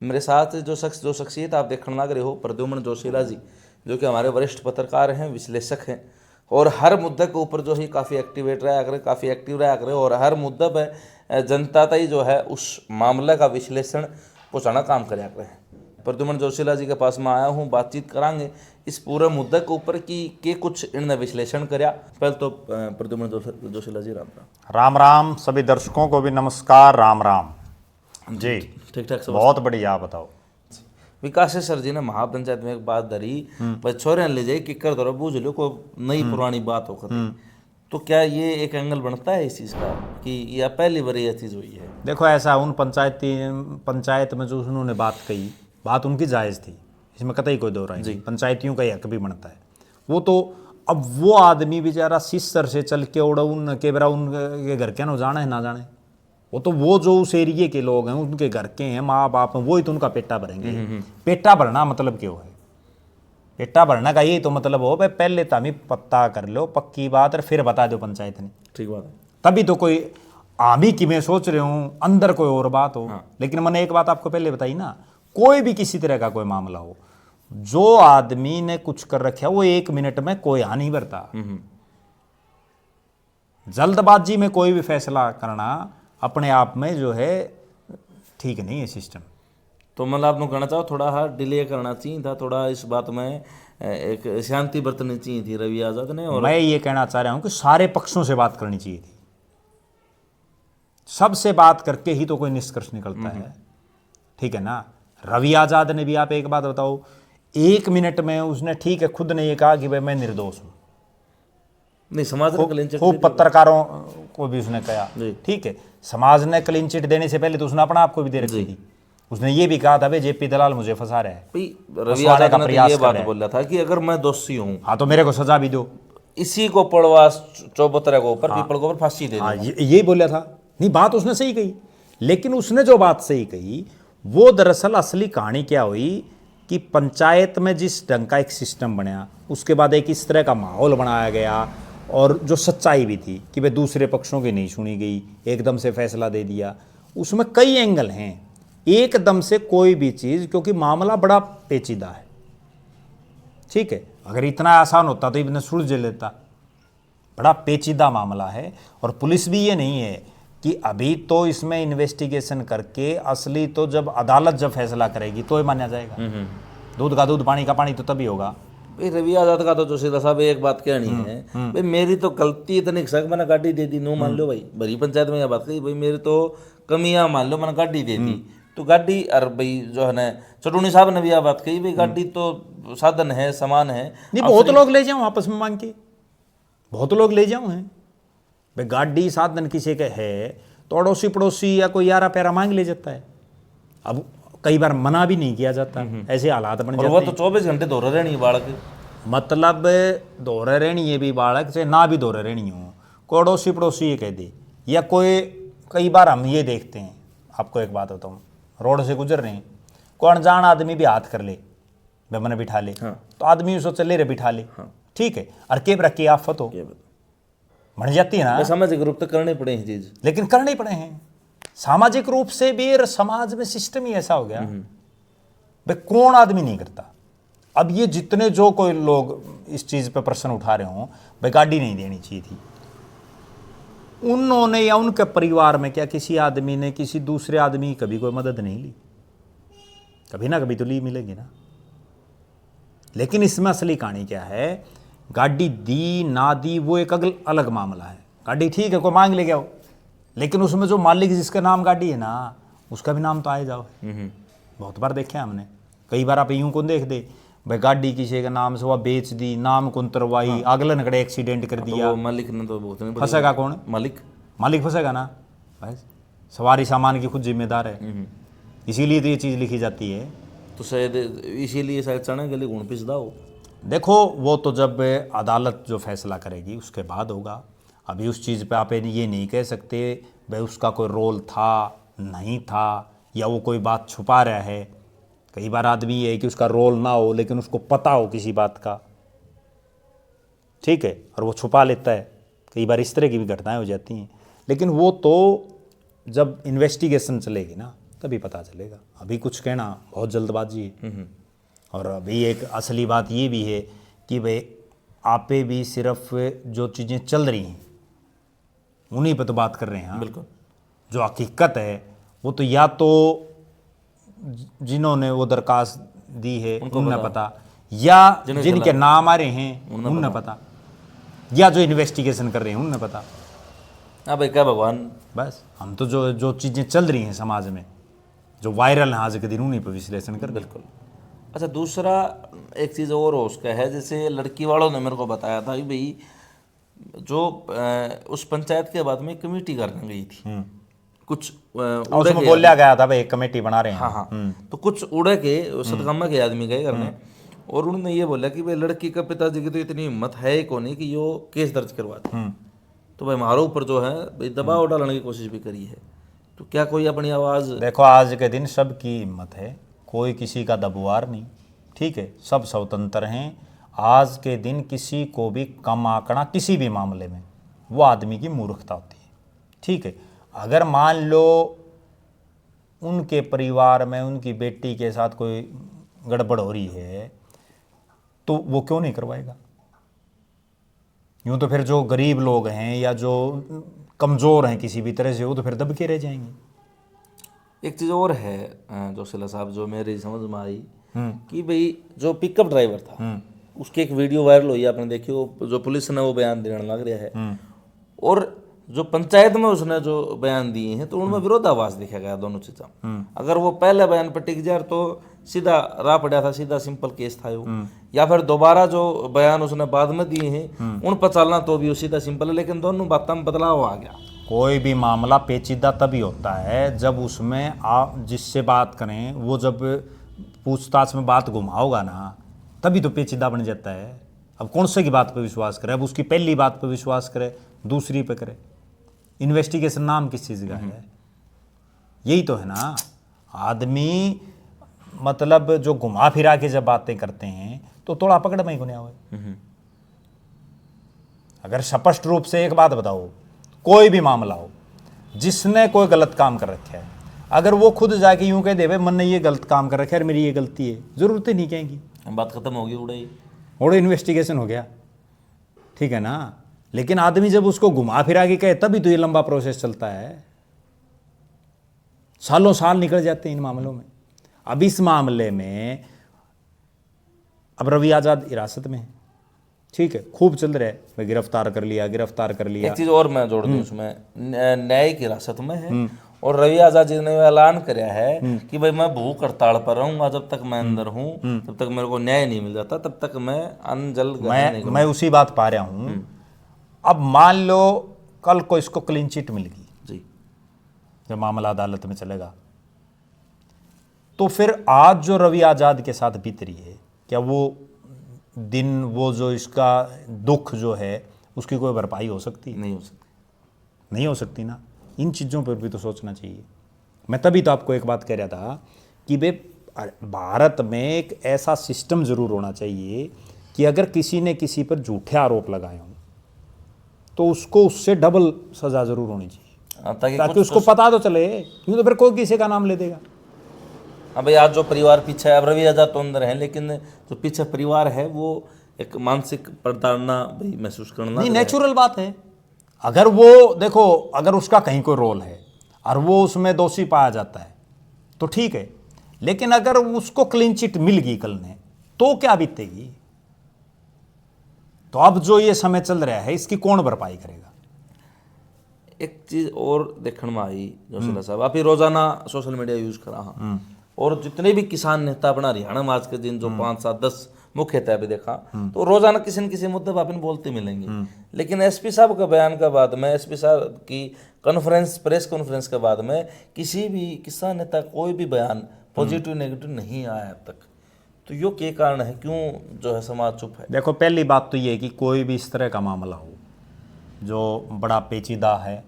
मेरे साथ जो शख्सियत आप देखने लग रहे हो, प्रद्युम्न जोशीला जी, जो कि हमारे वरिष्ठ पत्रकार हैं, विश्लेषक हैं, और हर मुद्दे के ऊपर जो है काफ़ी एक्टिवेट रहा करे, काफ़ी एक्टिव रहा करे, और हर मुद्दे पर जनता तक जो है उस मामले का विश्लेषण पहुँचाना काम कराया करे। प्रद्युम्न जोशीला जी के पास मैं आया हूँ, बातचीत करांगे इस पूरे मुद्दे के ऊपर कि कुछ इन्होंने विश्लेषण कराया। पहले तो प्रद्युम्न जोशीला जी, राम राम। राम राम। सभी दर्शकों को भी नमस्कार, राम राम जी। ठीक ठाक सब बहुत बढ़िया, आप बताओ। विकास सर जी ने महापंचायत में एक बात धरी, पर छोरे ले जाए किकर दौरा बूझ लो, कोई नई पुरानी बात हो खत्म। तो क्या ये एक एंगल बनता है इस चीज़ का कि या पहली बार ये चीज़ हुई है? देखो, ऐसा उन पंचायत में जो उन्होंने बात कही, बात उनकी जायज़ थी, इसमें कतई कोई दो राय नहीं। पंचायतियों का हक भी बनता है वो तो। अब वो आदमी बेचारा सिस्सर से चल के उड़ा उन के बरा उनके घर के ना जाने ना जाने, वो जो उस एरिए के लोग हैं, उनके घर के हैं, माँ बाप हैं, वो ही तो उनका पेटा भरेंगे। पेटा भरना मतलब क्यों है? पेटा भरना का यही तो मतलब हो भाई, पहले तो हमें पता कर लो पक्की बात और फिर बता दो पंचायत ने। ठीक बात है। तभी तो कोई आमी की मैं सोच रहा हूँ, अंदर कोई और बात हो। लेकिन मैंने एक बात आपको पहले बताई ना, कोई भी किसी तरह का कोई मामला हो, जो आदमी ने कुछ कर रखा वो 1 मिनट में कोई हानि नहीं बरता। जल्दबाजी में कोई भी फैसला करना अपने आप में जो है ठीक नहीं है सिस्टम। तो मतलब आप लोग कहना चाहो थोड़ा हाँ डिले करना चाहिए था, थोड़ा इस बात में एक शांति बरतनी चाहिए थी रवि आजाद ने। और मैं ये कहना चाह रहा हूं कि सारे पक्षों से बात करनी चाहिए थी, सबसे बात करके ही तो कोई निष्कर्ष निकलता है, ठीक है ना। रवि आजाद ने भी, आप एक बात बताओ, 1 मिनट में उसने, ठीक है, खुद ने ये कहा कि भाई मैं निर्दोष हूं, नहीं समाज ने क्लीन चिट खूब पत्रकारों को भी उसने कहा, ठीक है। समाज ने क्लीन चिट देने से पहले तो उसने अपना आप को भी दे रखी थी। उसने ये भी कहा था भाई जेपी दलाल मुझे फंसा रहा है, रवि आजाद ने तो ये बात बोला था कि अगर मैं दोषी हूं, हाँ तो मेरे को सजा भी दो, इसी को पड़वास चौबतरा के ऊपर, पीपल के ऊपर फांसी दे दो। हाँ यही बोला था। नहीं, बात उसने सही कही, लेकिन उसने जो बात सही कही वो दरअसल असली कहानी क्या हुई कि पंचायत में जिस ढंग का एक सिस्टम बनया, उसके बाद एक इस तरह का माहौल बनाया गया, और जो सच्चाई भी थी कि भाई दूसरे पक्षों की नहीं सुनी गई, एकदम से फैसला दे दिया। उसमें कई एंगल हैं, एकदम से कोई भी चीज़, क्योंकि मामला बड़ा पेचीदा है, ठीक है। अगर इतना आसान होता तो इतने सुलझ लेता, बड़ा पेचीदा मामला है। और पुलिस भी ये नहीं है कि अभी तो इसमें इन्वेस्टिगेशन करके असली तो जब अदालत जब फैसला करेगी तो ये माना जाएगा। दूध का दूध, पानी का पानी तो तभी होगा। भाई रवि आजाद का तो जोशीला साहब एक बात कहनी है, भाई मेरी तो गलती इतनी सक मैंने गाड़ी दे दी, नो मान लो भाई, भरी पंचायत में यह बात कही, भाई मेरी तो कमियां मान लो, मैंने गाड़ी दे दी तो गाड़ी, और भाई जो है ना चटूनी साहब ने भी यह बात कही, भाई गाड़ी तो साधन है, सामान है। नहीं, बहुत लोग ले जाऊं आपस में मांग के, बहुत लोग ले जाऊं हैं भाई, गाड़ी साधन किसी के है तो अड़ोसी पड़ोसी या कोई यारा प्यारा मांग ले जाता है। अब कई बार मना भी नहीं किया जाता, ऐसे हालात बन जाते हैं। वो तो 24 घंटे दौरे रहनी है बालक, मतलब दौरे रहनी है भी बालक, चाहे ना भी दौरे रहनी हो, कोई अड़ोसी पड़ोसी ये कह दे, या कोई, कई बार हम ये देखते हैं, आपको एक बात बताऊँ, रोड से गुजर रहे हैं, कोई अनजान आदमी भी हाथ कर ले, भाई मैंने बिठा ले, तो आदमी उसको चले रहे बिठा ले, ठीक है, और के रखी आफत हो बढ़ जाती है ना। सामाजिक रूप से करने पड़े हैं चीज, लेकिन करने पड़े हैं सामाजिक रूप से भी। समाज में सिस्टम ही ऐसा हो गया भाई, कौन आदमी नहीं करता। अब ये जितने जो कोई लोग इस चीज पे प्रश्न उठा रहे हों, भाई गाड़ी नहीं देनी चाहिए थी, उन्होंने या उनके परिवार में क्या किसी आदमी ने किसी दूसरे आदमी की कभी कोई मदद नहीं ली? कभी ना कभी तो ली मिलेगी ना। लेकिन इसमें असली कहानी क्या है, गाड़ी दी ना दी वो एक अलग मामला है। गाड़ी ठीक है, कोई मांग ले गया हो, लेकिन उसमें जो मालिक जिसके नाम गाड़ी है ना, उसका भी नाम तो आए जाओ। बहुत बार देखे हमने, कई बार आप यूं कौन देख दे भाई गाड़ी किसी के नाम से वह बेच दी, नाम कौन तरवाई, अगले नकड़े एक्सीडेंट कर दिया, तो मालिक ने तो बहुत नहीं फंसेगा कौन? मालिक फंसेगा ना भाई, सवारी सामान की खुद जिम्मेदार है, इसीलिए तो ये चीज़ लिखी जाती है। तो शायद इसीलिए शायद चढ़ने के लिए गुण पिसदा हो। देखो वो तो जब अदालत जो फैसला करेगी उसके बाद होगा। अभी उस चीज़ पे आप ये नहीं कह सकते भाई उसका कोई रोल था नहीं था, या वो कोई बात छुपा रहा है। कई बार आदमी ये है कि उसका रोल ना हो लेकिन उसको पता हो किसी बात का, ठीक है, और वो छुपा लेता है। कई बार इस तरह की भी घटनाएं हो जाती हैं। लेकिन वो तो जब इन्वेस्टिगेशन चलेगी ना, तभी पता चलेगा। अभी कुछ कहना बहुत जल्दबाजी है। और अभी एक असली बात ये भी है कि भाई आपे भी सिर्फ जो चीज़ें चल रही हैं उन्हीं पर तो बात कर रहे हैं। हाँ, बिल्कुल। जो हकीकत है वो तो या तो जिन्होंने वो दरखास्त दी है उन्हें पता, या जिनके नाम आ रहे हैं उन्हें पता, या जो इन्वेस्टिगेशन कर रहे हैं उन्हें पता। हाँ भाई, क्या भगवान। बस हम तो जो जो चीज़ें चल रही हैं समाज में, जो वायरल हैं आज के दिन, उन्हीं पर विश्लेषण कर। बिल्कुल। अच्छा, दूसरा एक चीज़ और उसका है, जैसे लड़की वालों ने मेरे को बताया था कि भाई जो उस पंचायत के बाद में कमेटी करने गई थी, कुछ उड़े उसमें बोला गया था भाई एक कमेटी बना रहे हैं। हाँ हाँ, तो कुछ उड़े के सतगम्मा के आदमी गए करने, और उन्होंने ये बोला कि भाई लड़की का पिताजी की तो इतनी हिम्मत है ही कौन कि यो केस दर्ज करवा दे। तो भाई हमारे ऊपर जो है भाई दबाव डालने की कोशिश भी करी है। तो क्या कोई अपनी आवाज़। देखो आज के दिन सबकी हिम्मत है, कोई किसी का दबुआर नहीं, ठीक है, सब स्वतंत्र हैं। आज के दिन किसी को भी कम आंकना किसी भी मामले में वो आदमी की मूर्खता होती है, ठीक है। अगर मान लो उनके परिवार में उनकी बेटी के साथ कोई गड़बड़ हो रही है तो वो क्यों नहीं करवाएगा? यूँ तो फिर जो गरीब लोग हैं या जो कमज़ोर हैं किसी भी तरह से, वो तो फिर दब के रह जाएंगे। एक चीज़ और है जोशीला साहब, जो मेरी समझ में आई कि भाई जो पिकअप ड्राइवर था उसकी एक वीडियो वायरल हुई, आपने देखी, वो जो पुलिस ने वो बयान देने लग रहा है, और जो पंचायत में उसने जो बयान दिए हैं तो उनमें विरोधाभास देखा गया दोनों चीज़ों। अगर वो पहले बयान पर टिक जाए तो सीधा राह पड़ा था, सीधा सिंपल केस था वो, या फिर दोबारा जो बयान उसने बाद में दिए हैं उन पर चलना तो भी वो सीधा सिंपल है, लेकिन दोनों बातों में बदलाव आ गया। कोई भी मामला पेचीदा तभी होता है जब उसमें आप जिससे बात करें वो जब पूछताछ में बात घुमाओगा ना, तभी तो पेचीदा बन जाता है। अब कौन से की बात पर विश्वास करे? अब उसकी पहली बात पर विश्वास करे, दूसरी पे करे? इन्वेस्टिगेशन नाम किस चीज़ का है? यही तो है ना। आदमी मतलब जो घुमा फिरा के जब बातें करते हैं तो थोड़ा पकड़ में ही गुनिया हुए। अगर स्पष्ट रूप से एक बात बताओ, कोई भी मामला हो जिसने कोई गलत काम कर रखा है, अगर वो खुद जाके यूं कह दे भाई मन ने ये गलत काम कर रखा है, मेरी ये गलती है, जरूरत ही नहीं कहेंगी, बात खत्म होगी, उड़ाई और इन्वेस्टिगेशन हो गया, ठीक है ना। लेकिन आदमी जब उसको घुमा फिरा के कहे तभी तो ये लंबा प्रोसेस चलता है, सालों साल निकल जाते हैं इन मामलों में। अब इस मामले में अब रवि आजाद हिरासत में है, ठीक है, खूब चल रहा है, गिरफ्तार कर लिया, गिरफ्तार कर लिया। एक चीज़ और मैं जोड़ दूं उसमें, न्यायिक हिरासत में है, और रवि आजाद जी ने ऐलान कराया है कि भाई मैं भूख हड़ताल पर रहूंगा, जब तक मैं अंदर हूं तब तक मेरे को न्याय नहीं मिल जाता, तब तक मैं अन्न जल ग्रहण नहीं मैं उसी बात पा रहा हूं। अब मान लो कल को इसको क्लीन चिट मिल गई जी, जब मामला अदालत में चलेगा, तो फिर आज जो रवि आजाद के साथ बीत रही है, क्या वो दिन, वो जो इसका दुख जो है उसकी कोई भरपाई हो सकती? नहीं हो सकती, नहीं हो सकती ना। इन चीज़ों पर भी तो सोचना चाहिए। मैं तभी तो आपको एक बात कह रहा था कि भाई भारत में एक ऐसा सिस्टम ज़रूर होना चाहिए कि अगर किसी ने किसी पर झूठे आरोप लगाए हों तो उसको उससे डबल सज़ा ज़रूर होनी चाहिए, ताकि उसको पता तो चले, क्यों तो फिर कोई किसी का नाम ले देगा। हाँ भाई, आज जो परिवार पीछे है, अब रवि आजाद तो अंदर है, लेकिन जो पीछे परिवार है वो एक मानसिक प्रताड़ना भाई महसूस करना नहीं, नेचुरल बात है। अगर वो देखो, अगर उसका कहीं कोई रोल है और वो उसमें दोषी पाया जाता है तो ठीक है, लेकिन अगर उसको क्लीन चिट मिल गई कल ने तो क्या बीतेगी? तो अब जो ये समय चल रहा है इसकी कौन भरपाई करेगा? एक चीज़ और देखने में आई जोशीला साहब, आप ही रोजाना सोशल मीडिया यूज करा, हाँ, और जितने भी किसान नेता अपना हरियाणा में आज के दिन जो 5, 7, 10 मुख्यतः भी देखा तो रोजाना किसी न किसी मुद्दे पर अपन बोलते मिलेंगे। लेकिन एसपी साहब के बयान के बाद में, एसपी साहब की प्रेस कॉन्फ्रेंस के बाद में किसी भी किसान नेता कोई भी बयान पॉजिटिव नेगेटिव नहीं आया अब तक। तो यो क्या कारण है, क्यों जो है समाज चुप है? देखो, पहली बात तो ये है कि कोई भी इस तरह का मामला हो जो बड़ा पेचीदा है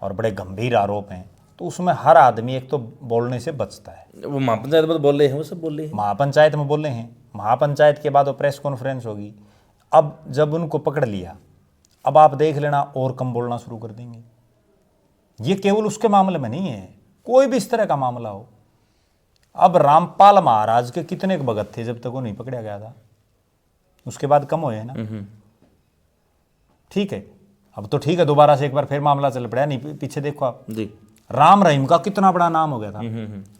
और बड़े गंभीर आरोप हैं, तो उसमें हर आदमी एक तो बोलने से बचता है। वो महापंचायत में बोल रहे हैं, वो सब बोल रहे हैं, महापंचायत में बोले हैं, महापंचायत के बाद वो प्रेस कॉन्फ्रेंस होगी। अब जब उनको पकड़ लिया, अब आप देख लेना और कम बोलना शुरू कर देंगे। ये केवल उसके मामले में नहीं है, कोई भी इस तरह का मामला हो। अब रामपाल महाराज के कितने भगत थे जब तक वो नहीं पकड़ा गया था, उसके बाद कम हुए हैं ना। ठीक है, अब तो ठीक है, दोबारा से एक बार फिर मामला चल पड़ा, नहीं पीछे देखो आप जी। राम रहीम का कितना बड़ा नाम हो गया था,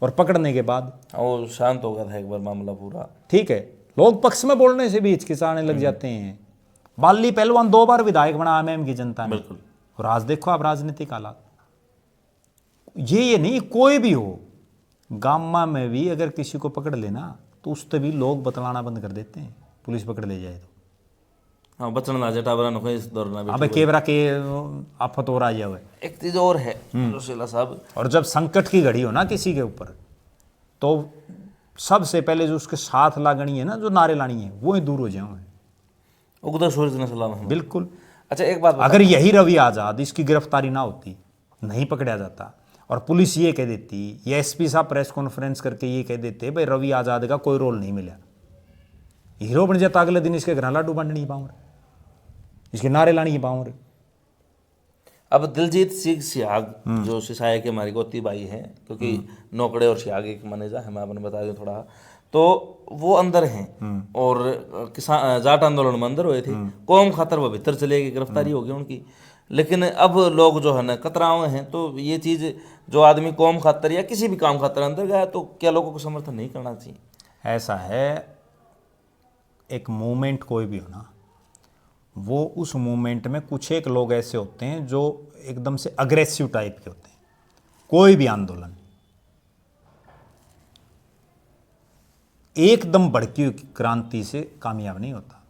और पकड़ने के बाद वो शांत हो गया था एक बार मामला पूरा। ठीक है, लोग पक्ष में बोलने से भी हिचकिचाने लग जाते हैं। बाली पहलवान 2 बार विधायक बना एमएम की जनता ने, बिल्कुल। और आज देखो आप राजनीतिक हालात। ये नहीं, कोई भी हो, गामा में भी अगर किसी को पकड़ लेना तो उस तभी लोग बतलाना बंद कर देते हैं, पुलिस पकड़ ले जाए तो। हाँ, बचन ना जटा बना नो इस दौर ना। अबे केवरा के आफत हो रहा है। एक चीज और है जोशीला साहब, और जब संकट की घड़ी हो ना किसी के ऊपर, तो सबसे पहले जो उसके साथ लागनी है ना, जो नारे लानी है, वो ही दूर हो जाए। उगता सूरज ने सलाम है। बिल्कुल। अच्छा एक बात अगर यही रवि आजाद, इसकी गिरफ्तारी ना होती, नहीं पकड़ा जाता, और पुलिस ये कह देती, या एसपी साहब प्रेस कॉन्फ्रेंस करके ये कह देते भाई रवि आजाद का कोई रोल नहीं मिला, हीरो बन जाता, अगले दिन इसके घर लाडू बांटनी ही पाऊँ, इसके नारे लानी ही पाऊँ। अब दिलजीत सिंह सियाग जो सिसाए के हमारी गोती भाई हैं, क्योंकि नौकड़े और सियाग एक मनेजा है, मैं आपने बता दूं थोड़ा, तो वो अंदर हैं और किसान जाट आंदोलन में अंदर हुए थे, कौम खातर वो भीतर चले गए, गिरफ्तारी हो गई उनकी। लेकिन अब लोग जो है ना कतरा हुए हैं, तो ये चीज़ जो आदमी कौम खातर या किसी भी काम खातर अंदर गया, तो क्या लोगों को समर्थन नहीं करना चाहिए? ऐसा है, एक मूवमेंट कोई भी हो ना, वो उस मूवमेंट में कुछ एक लोग ऐसे होते हैं जो एकदम से अग्रेसिव टाइप के होते हैं। कोई भी आंदोलन एकदम भड़की हुई क्रांति से कामयाब नहीं होता।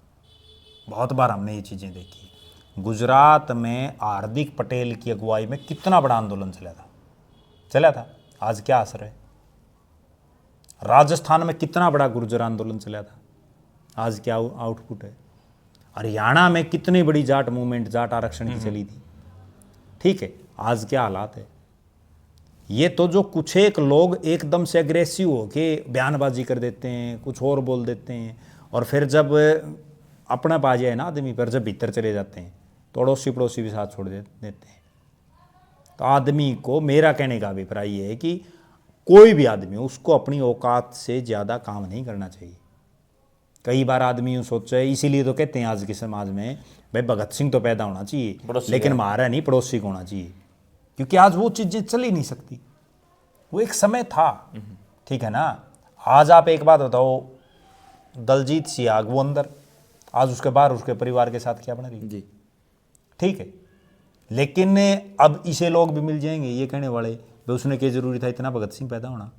बहुत बार हमने ये चीज़ें देखी। गुजरात में हार्दिक पटेल की अगुवाई में कितना बड़ा आंदोलन चला था, आज क्या असर है। राजस्थान में कितना बड़ा गुर्जर आंदोलन चला था, आज क्या आउटपुट है। हरियाणा में कितनी बड़ी जाट मूवमेंट, जाट आरक्षण की चली थी, ठीक है, आज क्या हालात है। ये तो जो कुछ एक लोग एकदम से अग्रेसिव होके बयानबाजी कर देते हैं, कुछ और बोल देते हैं, और फिर जब अपना पा जाए ना आदमी पर, जब भीतर चले जाते हैं तो अड़ोसी पड़ोसी भी साथ छोड़ देते हैं। तो आदमी को, मेरा कहने का अभिप्राय ये है कि कोई भी आदमी, उसको अपनी औकात से ज़्यादा काम नहीं करना चाहिए। कई बार आदमी यूँ सोचा है, इसीलिए तो कहते हैं आज के समाज में भाई भगत सिंह तो पैदा होना चाहिए, लेकिन हमारा नहीं, पड़ोसी को होना चाहिए, क्योंकि आज वो चीज़ें चल ही नहीं सकती। वो एक समय था, ठीक है ना। आज आप एक बात बताओ, दलजीत सियाग वो अंदर, आज उसके बाहर उसके परिवार के साथ क्या बना रही जी, ठीक है। लेकिन अब इसे लोग भी मिल जाएंगे ये कहने वाले, भाई उसने क्या जरूरी था इतना भगत सिंह पैदा होना,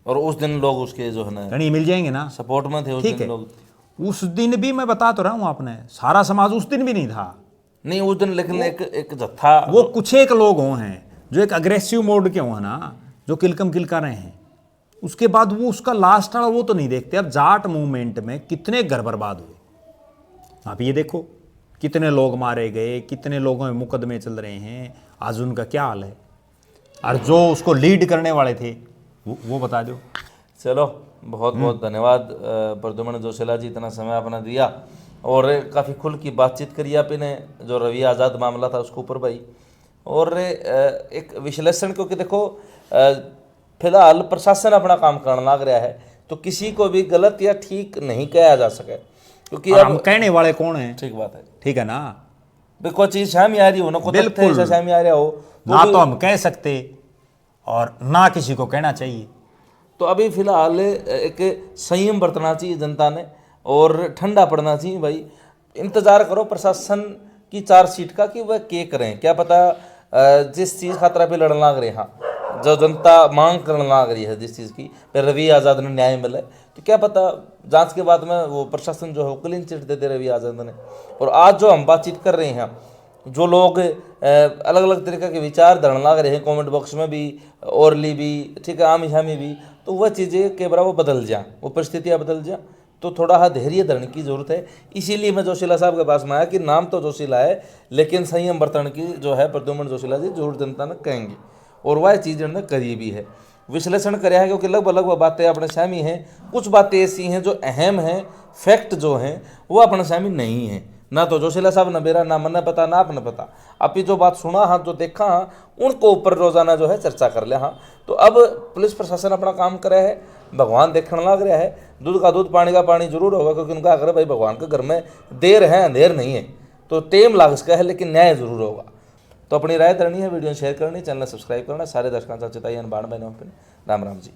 और उस दिन लोग उसके जो है ना नहीं मिल जाएंगे ना, सपोर्ट में थे उस ठीक दिन है। लोग। उस दिन भी मैं बता तो रहा हूँ आपने, सारा समाज उस दिन भी नहीं था, नहीं उस दिन, लेकिन एक जत्था, वो कुछ एक लोग हो हैं जो एक अग्रेसिव मोड के हो ना, जो किलकम किलका रहे हैं। उसके बाद वो उसका लास्ट वाला वो तो नहीं देखते। अब जाट मूवमेंट में कितने घर बर्बाद हुए, आप ये देखो, कितने लोग मारे गए, कितने लोगों में मुकदमे चल रहे हैं, आज उनका क्या हाल है। और जो उसको लीड करने वाले थे वो बता दो। चलो बहुत बहुत धन्यवाद प्रद्युमन जोशीला जी, इतना समय अपना दिया और काफ़ी खुल की बातचीत करी आपने, जो रवि आज़ाद मामला था उसके ऊपर भाई, और एक विश्लेषण, क्योंकि देखो फिलहाल प्रशासन अपना काम करना लग रहा है, तो किसी को भी गलत या ठीक नहीं कहा जा सके, क्योंकि अब हम कहने वाले कौन हैं, ठीक बात है, ठीक है ना। कोई चीज़ शामी आ रही हो ना, कोई बिल्कुल शामी आ रहा हो ना, तो हम कह सकते और ना किसी को कहना चाहिए। तो अभी फिलहाल एक संयम बरतना चाहिए जनता ने, और ठंडा पड़ना चाहिए भाई। इंतजार करो प्रशासन की चार्जशीट का कि वह क्या करें, क्या पता जिस चीज़ खतरा पे लड़ना लग रहे, हाँ जो जनता मांग करने लग रही है जिस चीज़ की, फिर रवि आज़ाद ने न्याय मिले, तो क्या पता जांच के बाद में वो प्रशासन जो है वो क्लीन चिट दे दे रवि आज़ाद ने। और आज जो हम बातचीत कर रहे हैं, जो लोग अलग अलग तरीके के विचार धरने लग रहे हैं कमेंट बॉक्स में भी, ओरली भी, ठीक है, आमी शामी भी, तो वह चीज़ें के बराबर बदल जा, वो परिस्थितियाँ बदल जा, तो थोड़ा धैर्य धरने की जरूरत है। इसीलिए मैं जोशीला साहब के पास में आया कि नाम तो जोशीला है, लेकिन संयम बरतन की जो है प्रद्युमन जोशीला जी जरूर जनता ने कहेंगे, और वह चीज़ उन्होंने करी भी है, विश्लेषण कराया है, क्योंकि लगभग बातें अपने सहमी हैं, कुछ बातें ऐसी हैं जो अहम हैं, फैक्ट जो हैं वो अपने सहमी नहीं हैं, ना तो जोशीला साहब ने मेरा, ना मैंने पता, ना आपने पता। अभी जो बात सुना हाँ, जो देखा हाँ, उनको ऊपर रोजाना जो है चर्चा कर लिया हाँ। तो अब पुलिस प्रशासन अपना काम करे है, भगवान देखने लग रहा है। दूध का दूध, पानी का पानी जरूर होगा, क्योंकि उनका अगर भाई भगवान के घर में देर है अंधेर नहीं है, तो टेम लाग सका है, लेकिन न्याय जरूर होगा। तो अपनी राय करनी है, वीडियो शेयर करनी, चैनल सब्सक्राइब करना। सारे दर्शकों से चिताई बाण बने। राम राम जी।